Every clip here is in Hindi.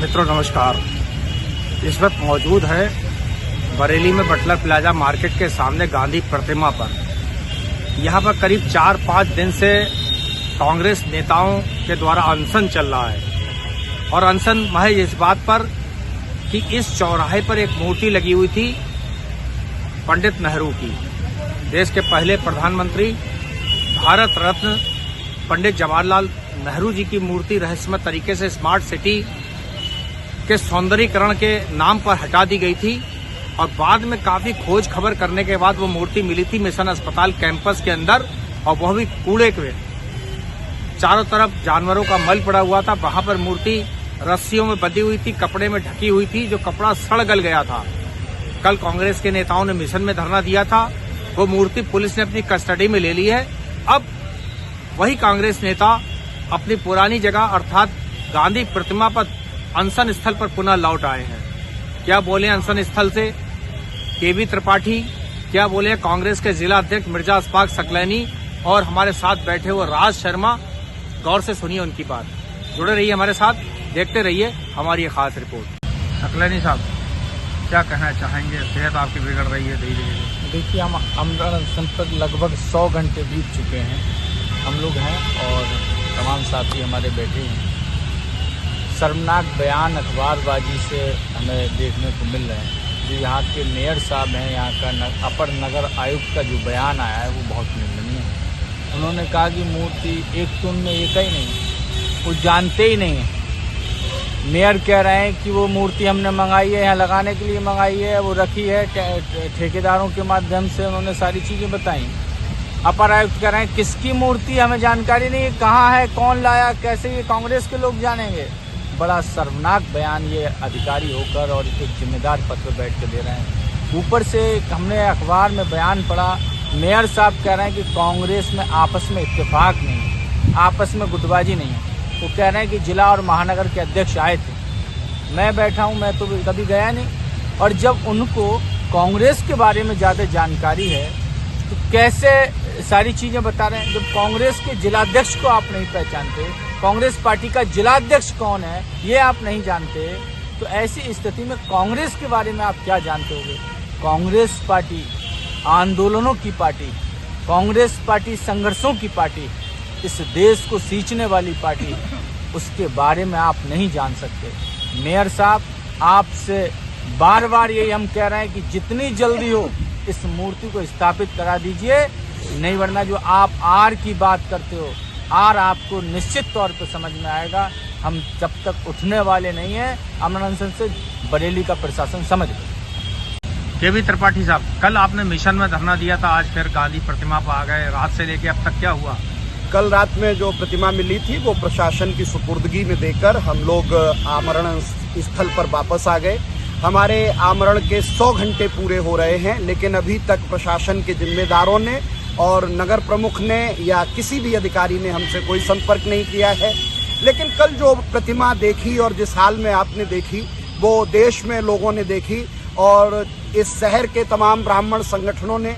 मित्रों नमस्कार। इस वक्त मौजूद है बरेली में बटलर प्लाजा मार्केट के सामने गांधी प्रतिमा पर। यहां पर करीब 4-5 दिन से कांग्रेस नेताओं के द्वारा अनशन चल रहा है और अनशन महज इस बात पर कि इस चौराहे पर एक मूर्ति लगी हुई थी पंडित नेहरू की। देश के पहले प्रधानमंत्री भारत रत्न पंडित जवाहरलाल नेहरू जी की मूर्ति रहस्यमय तरीके से स्मार्ट सिटी के सौंदर्यीकरण के नाम पर हटा दी गई थी और बाद में काफी खोज खबर करने के बाद वो मूर्ति मिली थी मिशन अस्पताल कैंपस के अंदर, और वह भी कूड़े के चारों तरफ जानवरों का मल पड़ा हुआ था। वहां पर मूर्ति रस्सियों में बंधी हुई थी, कपड़े में ढकी हुई थी, जो कपड़ा सड़ गल गया था। कल कांग्रेस के नेताओं ने मिशन में धरना दिया था, वो मूर्ति पुलिस ने अपनी कस्टडी में ले ली है। अब वही कांग्रेस नेता अपनी पुरानी जगह अर्थात गांधी प्रतिमा पर अनशन स्थल पर पुनः लौट आए हैं। क्या बोले अनशन स्थल से केबी त्रिपाठी, क्या बोले कांग्रेस के जिला अध्यक्ष मिर्जा अशफाक सकलैनी और हमारे साथ बैठे हुए राज शर्मा। गौर से सुनिए उनकी बात, जुड़े रहिए हमारे साथ, देखते रहिए हमारी ये खास रिपोर्ट। सकलैनी साहब, क्या कहना चाहेंगे? सेहत आपकी बिगड़ रही है धीरे धीरे। देखिए, हम आमरण अनशन पर लगभग 100 घंटे बीत चुके हैं। हम लोग हैं और तमाम साथी हमारे बैठे हैं। शर्मनाक बयान अखबारबाजी से हमें देखने को मिल रहे हैं। जो यहाँ के मेयर साहब हैं, यहाँ का अपर नगर आयुक्त का जो बयान आया है वो बहुत निंदनीय है। उन्होंने कहा कि मूर्ति एक तो उनमें एक ही नहीं, वो जानते ही नहीं है। मेयर कह रहे हैं कि वो मूर्ति हमने मंगाई है, यहाँ लगाने के लिए मंगाई है, वो रखी है, ठेकेदारों के माध्यम से उन्होंने सारी चीज़ें बताई। अपर आयुक्त कह रहे हैं किसकी मूर्ति हमें जानकारी नहीं है, कहाँ है, कौन लाया, कैसे, ये कांग्रेस के लोग जानेंगे। बड़ा शर्मनाक बयान ये अधिकारी होकर और एक जिम्मेदार पद पर बैठ के दे रहे हैं। ऊपर से हमने अखबार में बयान पढ़ा, मेयर साहब कह रहे हैं कि कांग्रेस में आपस में इत्तेफाक नहीं है, आपस में गुटबाजी नहीं है। वो कह रहे हैं कि जिला और महानगर के अध्यक्ष आए थे, मैं बैठा हूँ, मैं तो कभी गया नहीं। और जब उनको कांग्रेस के बारे में ज़्यादा जानकारी है तो कैसे सारी चीज़ें बता रहे हैं? जब कांग्रेस के जिलाध्यक्ष को आप नहीं पहचानते, कांग्रेस पार्टी का जिलाध्यक्ष कौन है ये आप नहीं जानते, तो ऐसी स्थिति में कांग्रेस के बारे में आप क्या जानते होंगे? कांग्रेस पार्टी आंदोलनों की पार्टी, कांग्रेस पार्टी संघर्षों की पार्टी, इस देश को सींचने वाली पार्टी, उसके बारे में आप नहीं जान सकते। मेयर साहब, आपसे बार बार यही हम कह रहे हैं कि जितनी जल्दी हो इस मूर्ति को स्थापित करा दीजिए, नहीं वरना जो आप आर की बात करते हो, आर आपको निश्चित तौर पर समझ में आएगा। हम जब तक उठने वाले नहीं हैं आमरण अनशन से, बरेली का प्रशासन समझ गया। केबी त्रिपाठी साहब, कल आपने मिशन में धरना दिया था, आज फिर गांधी प्रतिमा पर आ गए। रात से लेके अब तक क्या हुआ? कल रात में जो प्रतिमा मिली थी वो प्रशासन की सुपुर्दगी में देकर हम लोग आमरण स्थल पर वापस आ गए। हमारे आमरण के 100 घंटे पूरे हो रहे हैं, लेकिन अभी तक प्रशासन के जिम्मेदारों ने और नगर प्रमुख ने या किसी भी अधिकारी ने हमसे कोई संपर्क नहीं किया है। लेकिन कल जो प्रतिमा देखी और जिस हाल में आपने देखी वो देश में लोगों ने देखी, और इस शहर के तमाम ब्राह्मण संगठनों ने,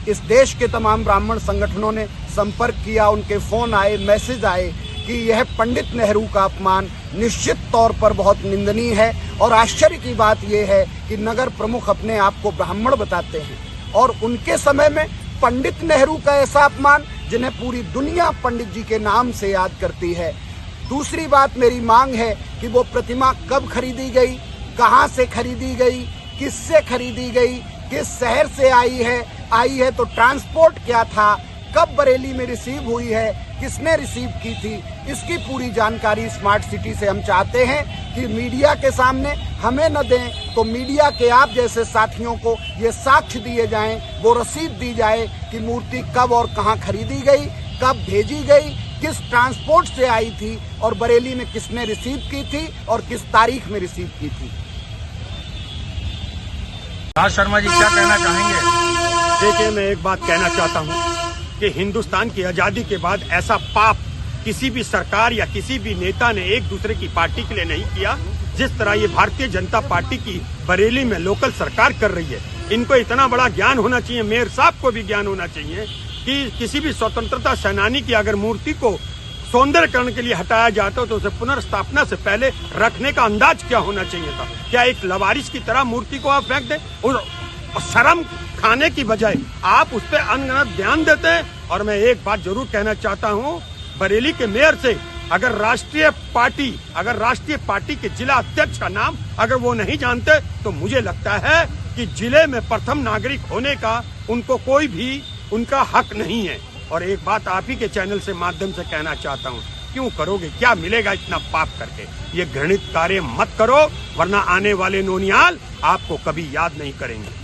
इस देश के तमाम ब्राह्मण संगठनों ने संपर्क किया, उनके फ़ोन आए, मैसेज आए कि यह पंडित नेहरू का अपमान निश्चित तौर पर बहुत निंदनीय है। और आश्चर्य की बात यह है कि नगर प्रमुख अपने आप को ब्राह्मण बताते हैं और उनके समय में पंडित नेहरू का ऐसा अपमान जिन्हें पूरी दुनिया पंडित जी के नाम से याद करती है। दूसरी बात, मेरी मांग है कि वो प्रतिमा कब खरीदी गई, कहां से खरीदी गई, किससे खरीदी गई, किस शहर से आई है तो ट्रांसपोर्ट क्या था, कब बरेली में रिसीव हुई है, किसने रिसीव की थी, इसकी पूरी जानकारी स्मार्ट सिटी से हम चाहते हैं कि मीडिया के सामने हमें न दें तो मीडिया के आप जैसे साथियों को ये साक्ष्य दिए जाएं, वो रसीद दी जाए कि मूर्ति कब और कहां खरीदी गई, कब भेजी गई, किस ट्रांसपोर्ट से आई थी और बरेली में किसने रिसीव की थी और किस तारीख में रिसीव की थी। राज शर्मा जी, क्या कहना चाहेंगे? देखिए, मैं एक बात कहना चाहता हूँ कि हिंदुस्तान की आजादी के बाद ऐसा पाप किसी भी सरकार या किसी भी नेता ने एक दूसरे की पार्टी के लिए नहीं किया, जिस तरह ये भारतीय जनता पार्टी की बरेली में लोकल सरकार कर रही है। इनको इतना बड़ा ज्ञान होना चाहिए, मेयर साहब को भी ज्ञान होना चाहिए कि किसी भी स्वतंत्रता सेनानी की अगर मूर्ति को सौंदर्यकरण के लिए हटाया जाता तो उसे पुनर्स्थापना से पहले रखने का अंदाज क्या होना चाहिए था? क्या एक लवारिश की तरह मूर्ति को आप फेंक दें? और शर्म खाने की बजाय आप उस पर अनगनत ध्यान देते हैं। और मैं एक बात जरूर कहना चाहता हूं, बरेली के मेयर से अगर राष्ट्रीय पार्टी के जिला अध्यक्ष का नाम अगर वो नहीं जानते तो मुझे लगता है कि जिले में प्रथम नागरिक होने का उनको कोई भी उनका हक नहीं है। और एक बात आप ही के चैनल से माध्यम से कहना चाहता हूँ, क्यों करोगे? क्या मिलेगा इतना पाप करके? ये घृणित कार्य मत करो, वरना आने वाले नोनियाल आपको कभी याद नहीं करेंगे।